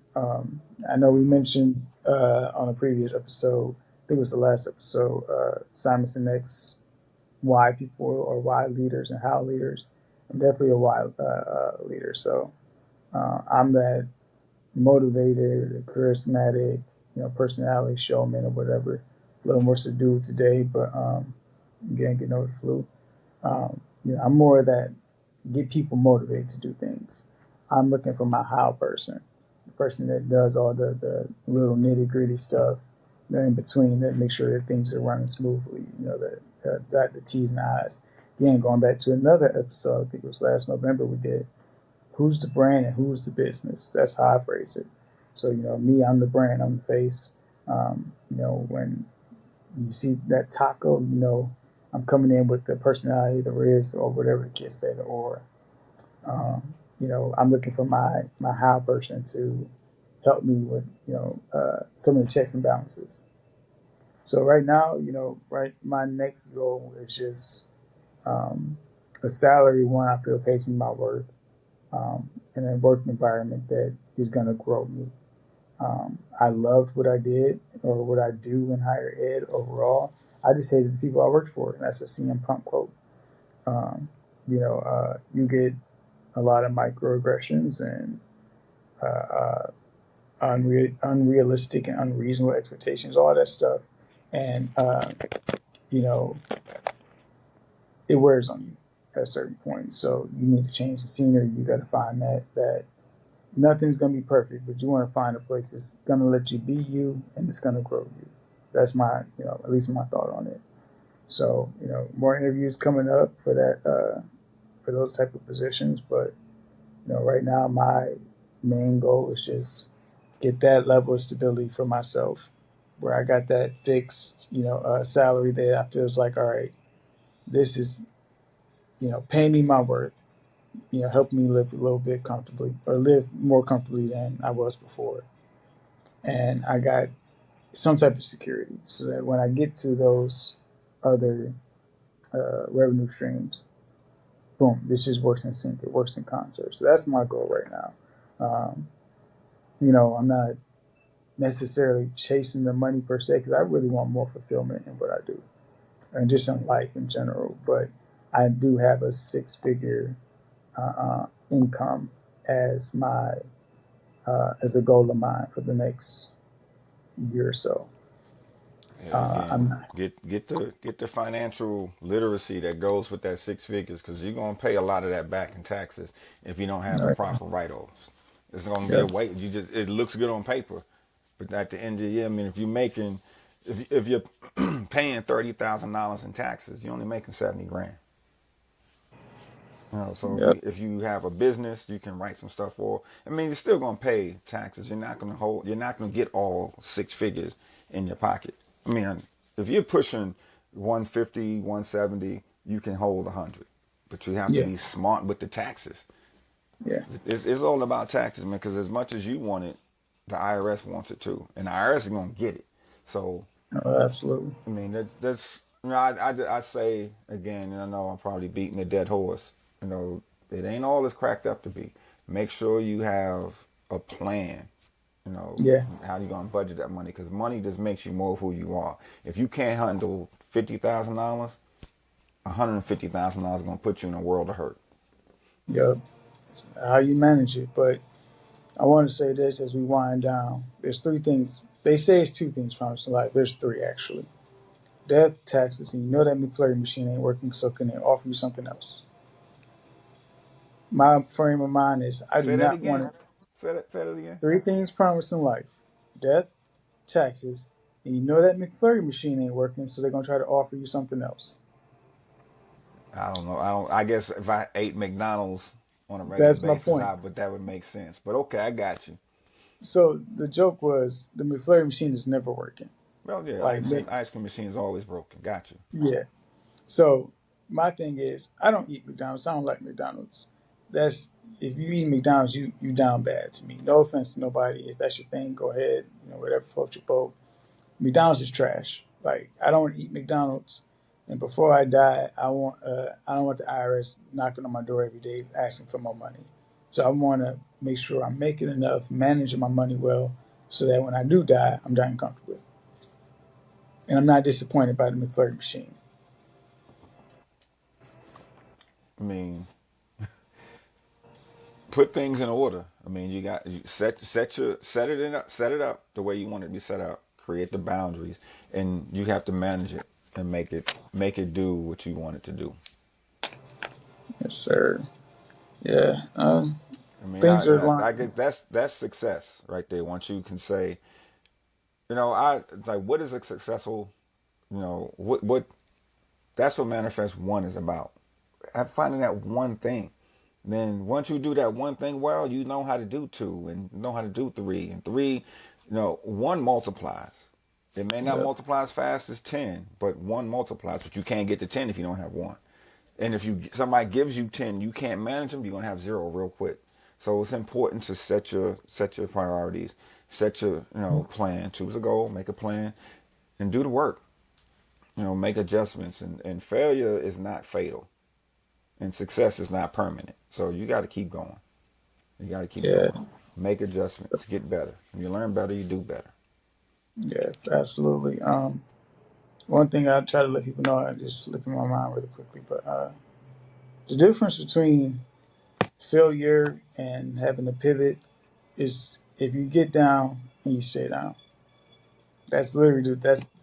S1: I know we mentioned on a previous episode, I think it was the last episode, Simon Sinek's why people or why leaders and how leaders. I'm definitely a why leader, so I'm that motivated, charismatic, personality showman or whatever. A little more subdued today, but again, getting over the flu. I'm more of that get people motivated to do things. I'm looking for my how person, the person that does all the little nitty gritty stuff, in between that make sure that things are running smoothly. Dot the T's and I's. Again, going back to another episode, I think it was last November we did. Who's the brand and who's the business? That's how I phrase it. So me, I'm the brand, I'm the face. When you see that Tako, I'm coming in with the personality, the riz, or whatever the kids say, or I'm looking for my how person to help me with some of the checks and balances. So right now, my next goal is just um, a salary one I feel pays me my worth, and a work environment that is going to grow me. I loved what I did or what I do in higher ed overall. I just hated the people I worked for, and that's a CM Punk quote. You get a lot of microaggressions and unrealistic and unreasonable expectations, all that stuff, and you know it wears on you at a certain point. So you need to change the scenery. You got to find that nothing's gonna be perfect, but you want to find a place that's gonna let you be you and it's gonna grow you. That's my at least my thought on it. So more interviews coming up for that for those type of positions, but right now my main goal is just get that level of stability for myself, where I got that fixed salary that I feels like, all right, this is paying me my worth, help me live a little bit comfortably or live more comfortably than I was before, and I got some type of security so that when I get to those other revenue streams, boom, this just works in sync. It works in concert. So that's my goal right now. Um, I'm not necessarily chasing the money per se because I really want more fulfillment in what I do and just in life in general. But I do have a six-figure income as my as a goal of mine for the next year or so.
S2: Yeah, again,
S1: I'm not.
S2: get the financial literacy that goes with that six figures, because you're gonna pay a lot of that back in taxes if you don't have the
S1: All right.
S2: proper write-offs. It's gonna be a
S1: Yep.
S2: weight. It looks good on paper, but at the end of the year, I mean, if you're paying $30,000 in taxes, you're only making 70 grand. So
S1: Yep.
S2: if you have a business, you can write some stuff for. I mean, you're still gonna pay taxes. You're not gonna get all six figures in your pocket. I mean, if you're pushing 150, 170, you can hold 100, but you have to
S1: Yeah.
S2: be smart with the taxes.
S1: Yeah.
S2: It's all about taxes, man. Because as much as you want it, the IRS wants it too, and the IRS is gonna get it. So
S1: No, absolutely.
S2: I mean, that's I say again, and I know I'm probably beating a dead horse. It ain't all it's cracked up to be. Make sure you have a plan.
S1: Yeah.
S2: How you gonna budget that money? Because money just makes you more of who you are. If you can't handle $50,000, $150,000 is gonna put you in a world of hurt.
S1: Yep. It's how you manage it. But I want to say this as we wind down. There's three things. They say it's two things from in life. There's three actually. Death, taxes, and you know that McFlurry machine ain't working, so can they offer you something else? My frame of mind is I do
S2: Say that
S1: not want
S2: again.
S1: it.
S2: Say that again.
S1: Three things promised in life: death, taxes, and you know that McFlurry machine ain't working, so they're gonna try to offer you something else.
S2: I don't know. I don't. I guess if I ate McDonald's on a regular
S1: That's my
S2: basis,
S1: point.
S2: but that would make sense. But okay, I got you.
S1: So the joke was the McFlurry machine is never working.
S2: Well, yeah,
S1: Like,
S2: ice cream machine is always broken. Got you.
S1: yeah. So my thing is, I don't eat McDonald's. I don't like McDonald's. that's if you eat McDonald's, you down bad to me. No offense to nobody. If that's your thing, go ahead. Whatever floats your boat. McDonald's is trash. Like I don't eat McDonald's, and before I die, I don't want the IRS knocking on my door every day asking for more money. So I want to make sure I'm making enough, managing my money well, so that when I do die, I'm dying comfortably, and I'm not disappointed by the McFlurry machine.
S2: I mean, put things in order. I mean, you set it up the way you want it to be set up. Create the boundaries, and you have to manage it and make it do what you want it to do.
S1: Yes, sir. Yeah.
S2: I mean,
S1: Things are
S2: I
S1: aligned.
S2: get that's success right there. Once you can say, I like what is a successful, what that's what manifest one is about. Finding that one thing. Then once you do that one thing well, you know how to do two and know how to do three. And three, one multiplies. It may not
S1: Yep.
S2: multiply as fast as 10, but one multiplies. But you can't get to 10 if you don't have one. And if somebody gives you 10, you can't manage them, you're gonna have zero real quick. So it's important to set your priorities, set your plan, choose a goal, make a plan, and do the work. Make adjustments. And failure is not fatal, and success is not permanent. So you got to keep going. You got to keep
S1: Yeah.
S2: going. Make adjustments. Get better. When you learn better, you do better.
S1: Yeah. Absolutely. One thing I try to let people know, I just slipped in my mind really quickly, but the difference between failure and having to pivot is if you get down and you stay down. That's literally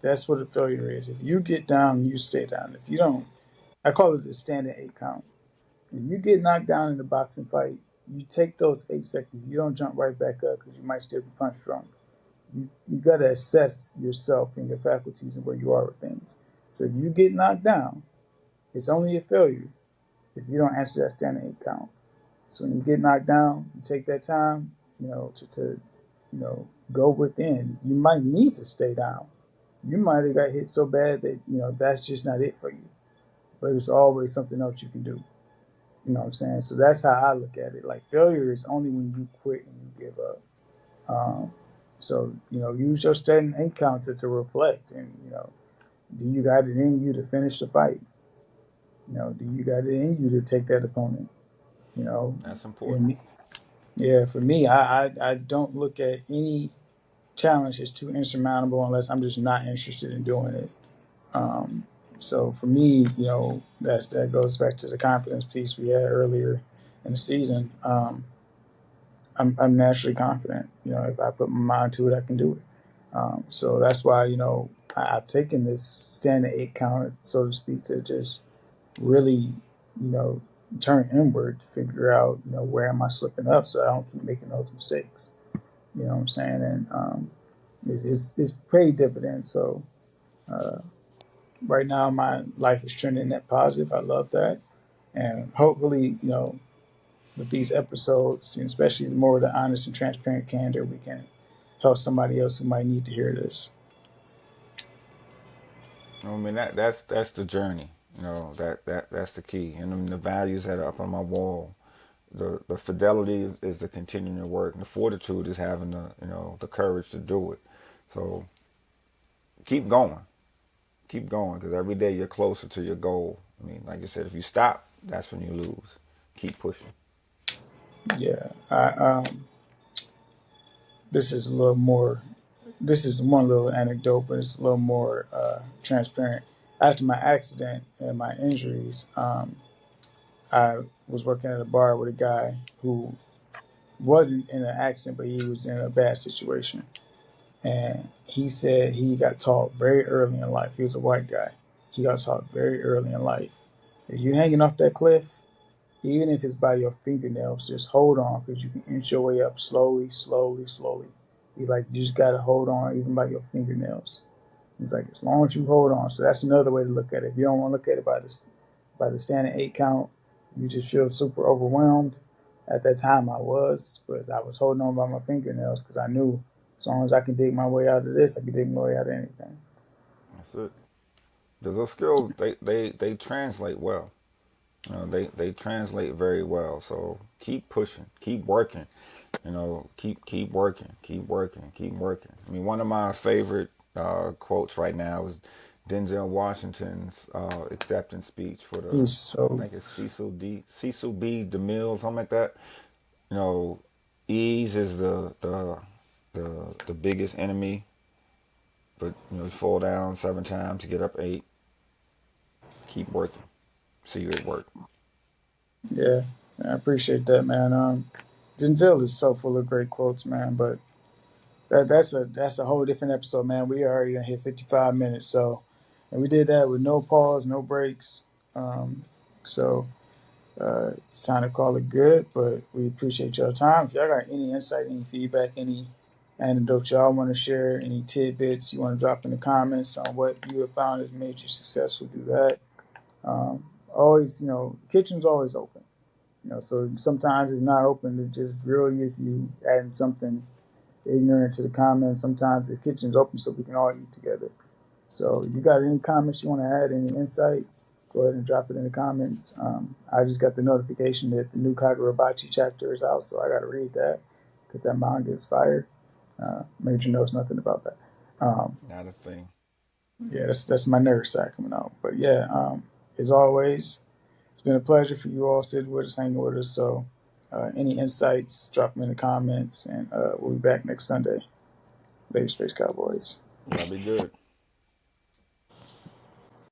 S1: that's what a failure is. If you get down, you stay down. If you don't, I call it the standing 8 count. If you get knocked down in a boxing fight, you take those 8 seconds. You don't jump right back up because you might still be punch drunk. You got to assess yourself and your faculties and where you are with things. So if you get knocked down, it's only a failure if you don't answer that standing 8 count. So when you get knocked down, you take that time, to go within. You might need to stay down. You might have got hit so bad that that's just not it for you. But it's always something else you can do. You know what I'm saying? So that's how I look at it. Like failure is only when you quit and you give up. Um, so use your standing 8 count to reflect, and do you got it in you to finish the fight? Do you got it in you to take that opponent? You know,
S2: That's important.
S1: and yeah, for me, I don't look at any challenge as too insurmountable unless I'm just not interested in doing it. Um, so for me, that goes back to the confidence piece we had earlier in the season. I'm naturally confident. If I put my mind to it, I can do it. So that's why I've taken this standing 8 count, so to speak, to just really you know turn inward to figure out where am I slipping up, so I don't keep making those mistakes. You know what I'm saying? And it's paid dividends. So uh, right now, my life is trending net positive. I love that, and hopefully, with these episodes, and especially more of the honest and transparent candor, we can help somebody else who might need to hear this.
S2: I mean that's the journey. That's the key. And then the values that are up on my wall. The fidelity is the continuing to work. And the fortitude is having the courage to do it. So keep going. Keep going, because every day you're closer to your goal. I mean, like you said, if you stop, that's when you lose. Keep pushing.
S1: Yeah, this is a little more. This is one little anecdote, but it's a little more transparent. After my accident and my injuries, I was working at a bar with a guy who wasn't in an accident, but he was in a bad situation. And he said he got taught very early in life. He was a white guy. He got taught very early in life. If you're hanging off that cliff, even if it's by your fingernails, just hold on because you can inch your way up slowly, slowly, slowly. He like you just gotta hold on even by your fingernails. He's like as long as you hold on. So that's another way to look at it. If you don't want to look at it by the standing 8 count, you just feel super overwhelmed. At that time, I was, but I was holding on by my fingernails because I knew as long as I can dig my way out of this, I can dig my way out of anything.
S2: That's it. Because those skills, they translate well. They translate very well. So keep pushing, keep working. Keep working, keep working, keep working. I mean, one of my favorite quotes right now is Denzel Washington's acceptance speech for the,
S1: He's
S2: I
S1: so
S2: think it's Cecil B. DeMille, something like that. You know, ease is the biggest enemy, but you fall down 7 times, you get up 8. Keep working. See you at work.
S1: yeah. I appreciate that, man. Denzel is so full of great quotes, man. But that's a whole different episode, man. We already gonna hit 55 minutes, so and we did that with no pause, no breaks. Um, so it's time to call it good. But we appreciate your time. If y'all got any insight, any feedback, any anecdotes y'all want to share, any tidbits you want to drop in the comments on what you have found has made you successful, do that. Always, kitchen's always open. So sometimes it's not open to just grill you if you adding something ignorant to the comments. Sometimes the kitchen's open so we can all eat together. So if you got any comments you want to add, any insight, go ahead and drop it in the comments. I just got the notification that the new Kagurabachi chapter is out, so I got to read that because that manga is fire. Major knows nothing about that. Um,
S2: Not a thing.
S1: yeah, that's my nerd side coming out. But yeah, as always, it's been a pleasure for you all sitting with us, hanging with us. So any insights, drop them in the comments, and we'll be back next Sunday. Later, Space Cowboys.
S2: Y'all be good.